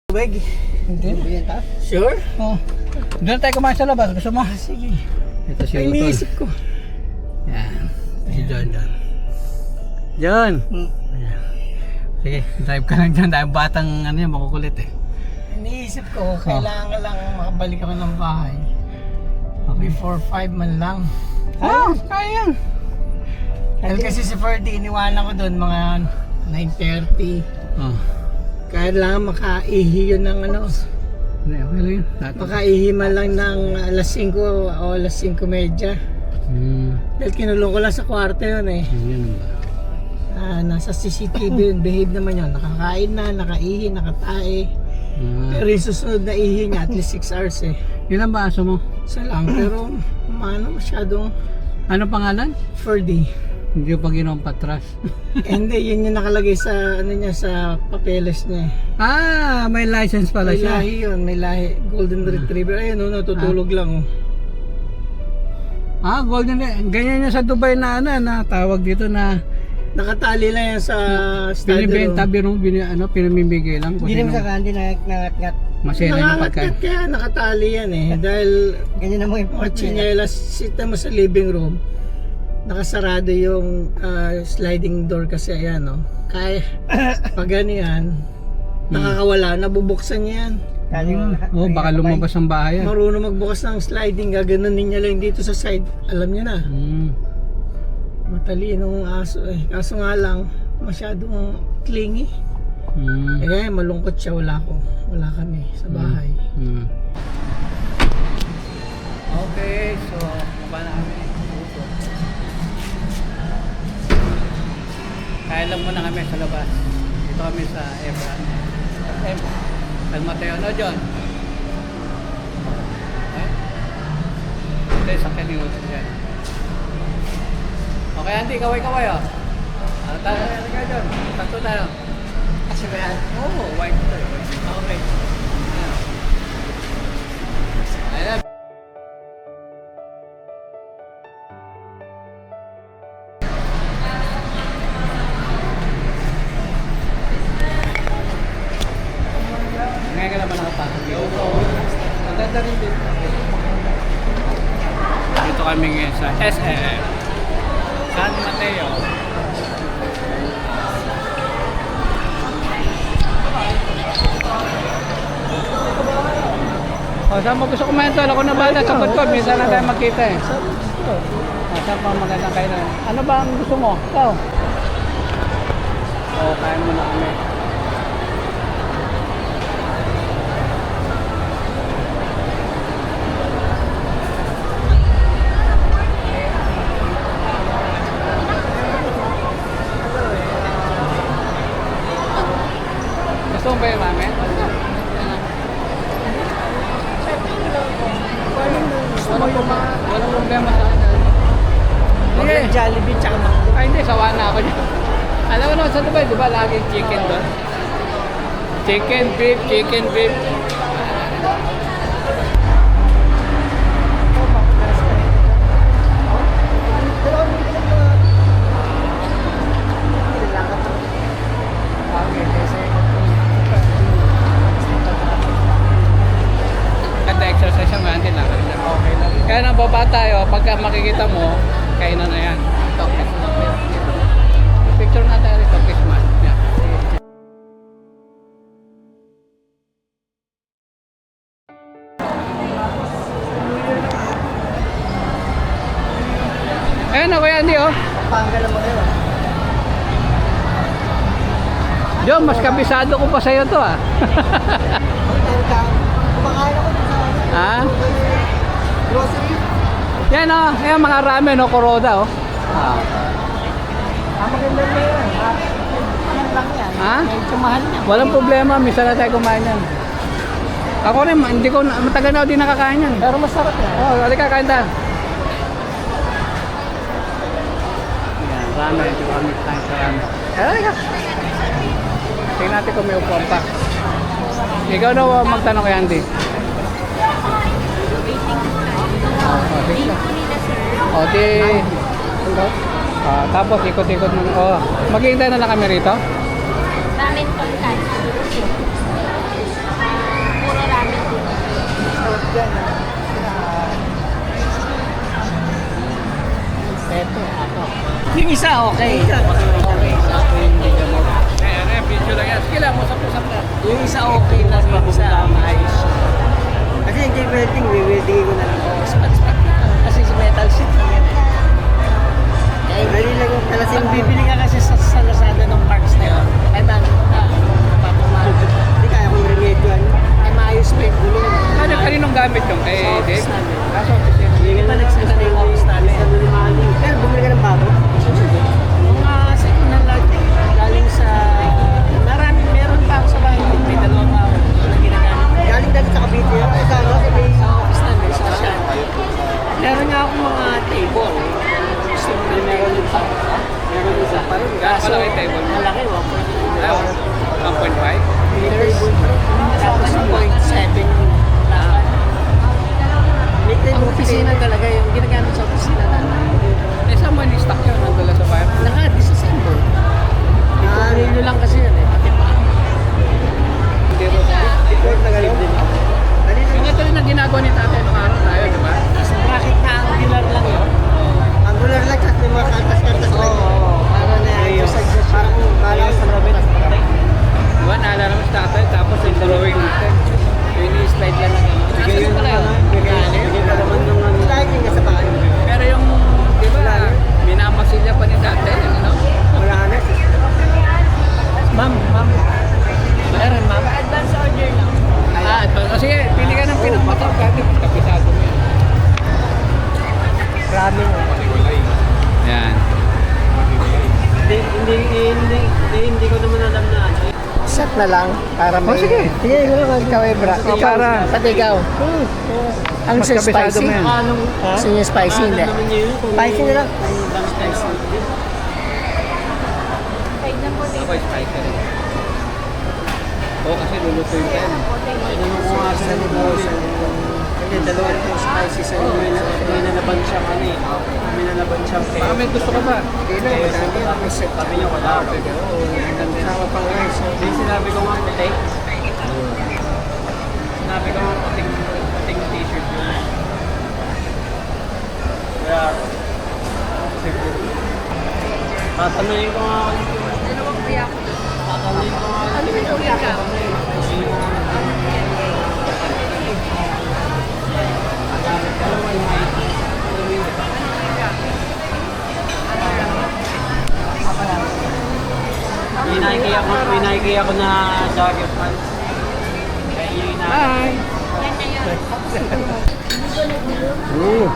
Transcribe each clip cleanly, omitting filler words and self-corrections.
Tubig? Hindi. Sure? Oh. Doon tayo kumain sa labas. Gusto mo? Sige. Ito si Ay, Utol. iniisip ko. Yan. Si John. John! Ayan. Sige, drive ka lang dyan. Dahil batang ano yan, makukulit eh. Iniisip ko, kailangan lang makabalik ako ng bahay. Before 5 man lang. Oh, kaya yan. Dahil kasi si Ferdy, iniwanan ko doon mga 9:30. Oh. Kailangan makaihi yun ng ano. Hindi, okay lang yun. Makaihi man lang ng alas 5 o alas 5:30. Dahil kinulong ko lang sa kwarto yun eh. Yan ba? Nasa CCTV yun, behave naman yun. Nakakain na, nakaihi, nakatae. Pero yung susunod na ihi niya, at least 6 hours eh. Ilan ba aso mo? Isa lang, pero masyadong Ano pangalan? Ferdy. Hindi ko pa ginoong patras. Hindi, yun yung nakalagay sa ano niya, sa papeles niya eh. May license pala May siya. lahi yun, may lahi. Golden Retriever. Ayun, natutulog lang. Golden. Ganyan yung sa Dubai na na tawag dito na Nakatali lang yan sa study binibenta, room. pinamimigay lang. Hindi naman sa hindi nangat-ngat. Masaya na yung pagkain. Nangangat kaya nakatali yan eh. Dahil Ganyan naman yung mga chinelas, sita mo sa living room, nakasarado yung sliding door kasi ayan no. Kaya pag yan, nakakawala, nabubuksan niya yan. Baka lumabas ang bahay yan. Marunong magbukas ng sliding, gaganunin niya lang dito sa side. Alam niya na. Matalinong aso eh. Kaso nga lang, masyadong clingy. Eh, malungkot siya, wala kami sa bahay. Okay, so baba na kami. Kaya lang muna kami sa labas. Dito kami sa Ebran. San Mateo, no John? Ito yung sakyan ni Utol yan. Okay Andy, kaway-kaway oh. Tayo John, takto tayo. Kasi ba yan? Oo, white ito eh. Okay. Ayan. Ngayon ka naman nakapasok dito. Ang ganda rin dito. Dito kami ngayon sa SM San Mateo. Saan mo gusto kumain tol? Ako na ba? Sagot ko. Minsan na tayo magkita eh. Saan pa magandang kainan? Ano ba ang gusto mo? Ikaw? Kain muna kami. Gusto mo ba yung ramen? Walang problema sa akin. Sige. Jollibee tsaka McDo. Hindi, sawa na ako dyan. Alam mo naman sa Dubai, di ba laging chicken doon? Chicken, beef. Ganda exercise yung ganti lang. Okay lang. Kaya nang baba tayo, pagka makikita mo, kainan na yan. Picture na tayo rito, Christmas. Yeah. Ayan na, Kuya Andy, oh. Panggal naman yun. John, mas kabisado ko pa sa'yo to, ah. Kumakain ako sa grocery. Yan, oh. Ayan, mga ramen, oh. Kuroda, oh. Maganda na yun. Mahal lang yan. Ha? Medyo mahal yan. Walang problema, misa na tayo kumain yan. Ako rin, hindi ko, matagal na ako din nakakain yan. Pero masarap yan. Halika, kain tayo. Yan, ramen. Ito kami kain sa ramen. Halika. Tingnan natin kung may upuan pa. Ikaw na magtanong kay Andy. Tapos ikot-ikot mo. Maghihintay na lang kami rito. Ramen con okay. Okay, video lang yan. Sige lang, usap-usap na. Yung isa okay lang, yung isa maayos. Kasi yung welding, welding ko na lang. Kasi si metal sheet lang yan. Kaya Dali lang yung pag bibili ka kasi sa Lazada ng parts na yun, ay ba, papamahal. Hindi kaya kong remedyoan. Ay maayos pa yung gulong. Kaninong gamit yung kay Sa Dave? office namin. Sa office yan. Hindi pa nagsimula na yung office namin. Pero bumili ka ng bago. Mga second hand lang, galing sa, meron pa ako sa bahay, may dalawang ako na ginagamit. Galing dati sa Cavite yan. Sa ano, sa may... Sa office namin, sa Asian. Meron nga akong mga table. Gusto mo na meron din pa. Meron din sa parang. Gaano kalaki table mo? Malaki, 1.5? meters. Tapos 0.7 yung lakad. Ang opisina talaga, yung ginagamit sa opisina namin. Eh, saan mo in-stock yun? Nandala sa fire? Naka-disassemble. Ito lang kasi yun eh, pati pa. Hindi mo. Report na galing din. Dali lang. Yung ito rin ang ginagawa ni tatay nung araw tayo, di ba? Sa bracket na angular lang yun. Angular lang kasi may mga kartas-kartas lang. Para na exercise. Parang kung bala sa labit. Di ba? Naalala mo si tatay, tapos yung drawing natin. Yung ini-slide lang na gano'n. Nasa na pala yun? Bigyan ka naman ng ano. Lagi nga sa bahay. Pero yung, di ba, minamasilya pa ni tatay, ano? Wala na. Ma'am. Meron ma'am. Advance order lang. Ito. Sige, pili ka ng pinakmatap kasi kapisado mo yan. Ramen. Yan. Hindi ko naman alam na ano. Set na lang para may... sige. Sige, ikaw Ebra. Oh, para- Pati ikaw. Ang Mas kabisado spicy. mo yan. Gusto niya spicy, hindi. Spicy na lang. Ako is spicy rin. Oo, kasi lulutuin ka yan. Yung dalawa ito spicy sa may nalaban siyang ano eh. May nalaban siyang Baka may gusto ka ba? Sabi niya wala. Sama pang rice. Sinabi ko nga puti. Sinabi ko nga puting t-shirt yun. Kaya, Tatanungin ko nga. Tatanungin ko nga. May Nike ako na jacket pants. Kaya yun na. bye! Ooh.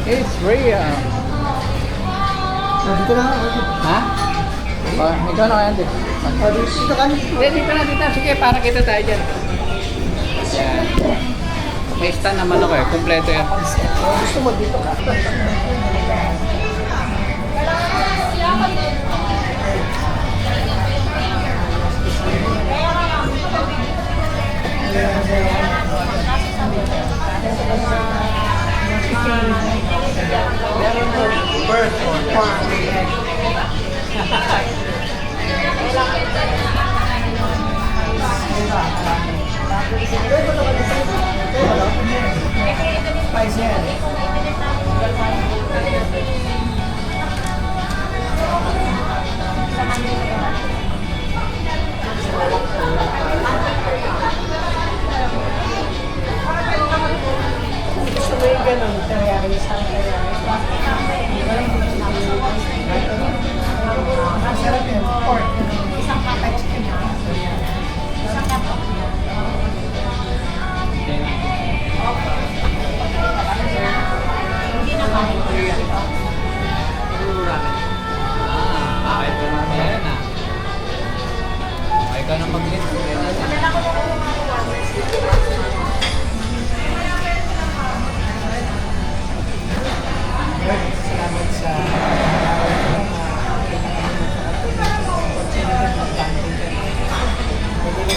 It's real. Dito na. Ha? Ikaw na kaya, Dave. Dito ka. Dito na. Sige, para kita tayo dyan. Yan. May stand naman ako eh. Kompleto yan. Gusto mo dito ka. Gusto mo yung ganun, teriyaki, isang teriyaki. Masarap yun, pork. Isang kata chicken. Isang kata. Hindi na kaya. Kahit mo naman yan ah. Ay ka na mag-list. Madala ko lang mga salamat sa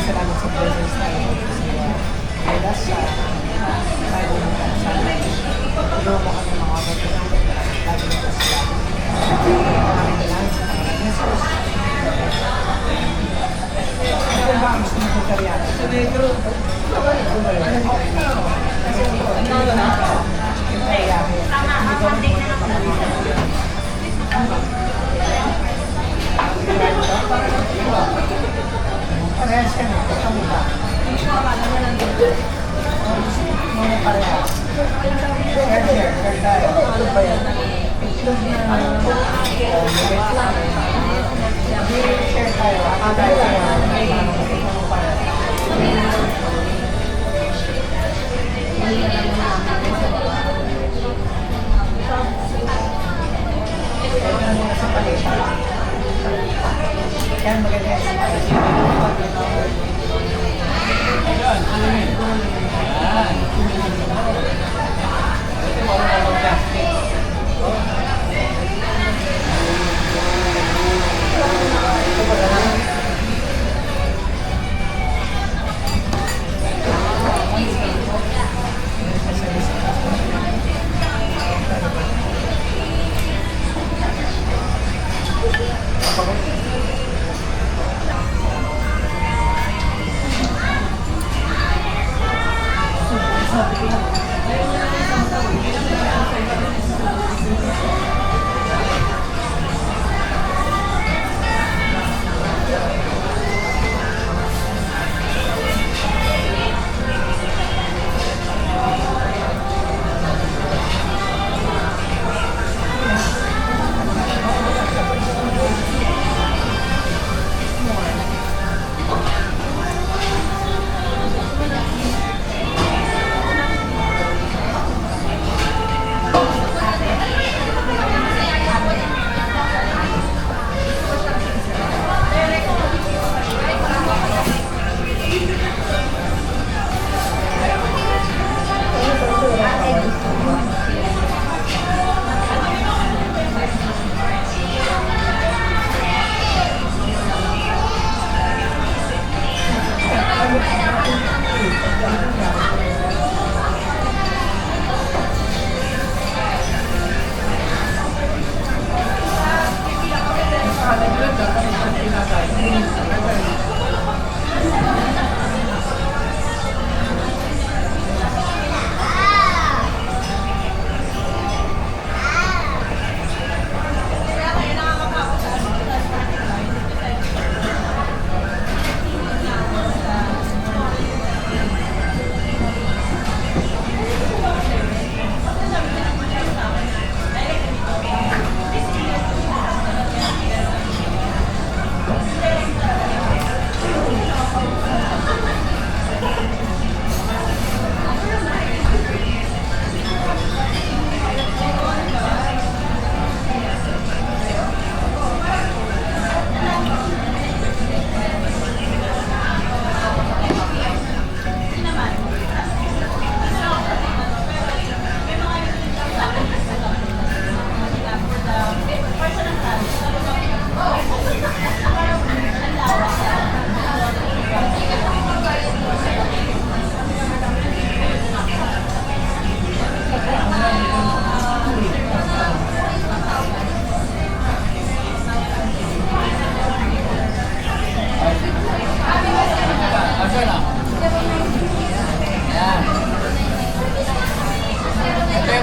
salamat sa presence na ito sa sa tayo ng kansala. Ito mo kami mga kapatid. Lagi na kasalamat. Maraming salamat sa mga Jesus. Ano ba ang gusto mo sa kariyata? Sa negro. Tama, ang update na lang. Parehas yan eh. Ito mo ba? Mga parehas. Share tayo. Ano ba yan? Share tayo. Ako tayo yan maganda yan.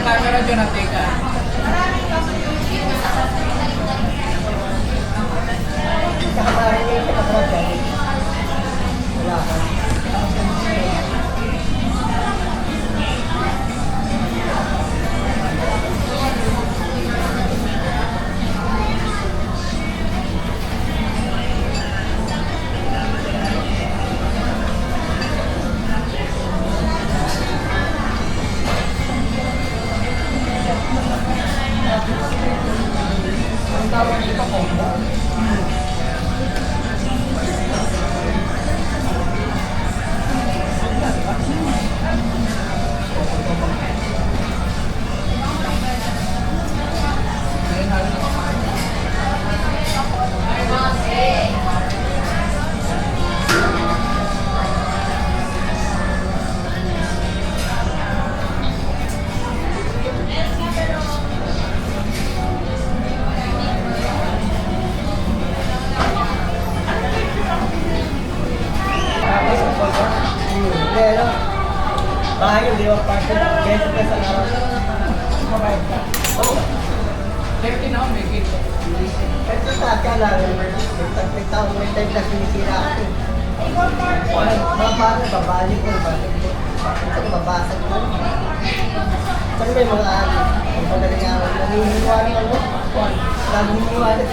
camera dyan ang teka. Pero, bahay yung liwag party. Kaya sa araw. Mabait ka. Oh. 30 na ako, may kit. Ito sa kala, may taon, may time na sinisira ako. Mababa, babalik ko, babalik ko. Ito, mabasag ko. Saan may mga ano? Ang magaling ako, naniniwala ako. Laging niniwala.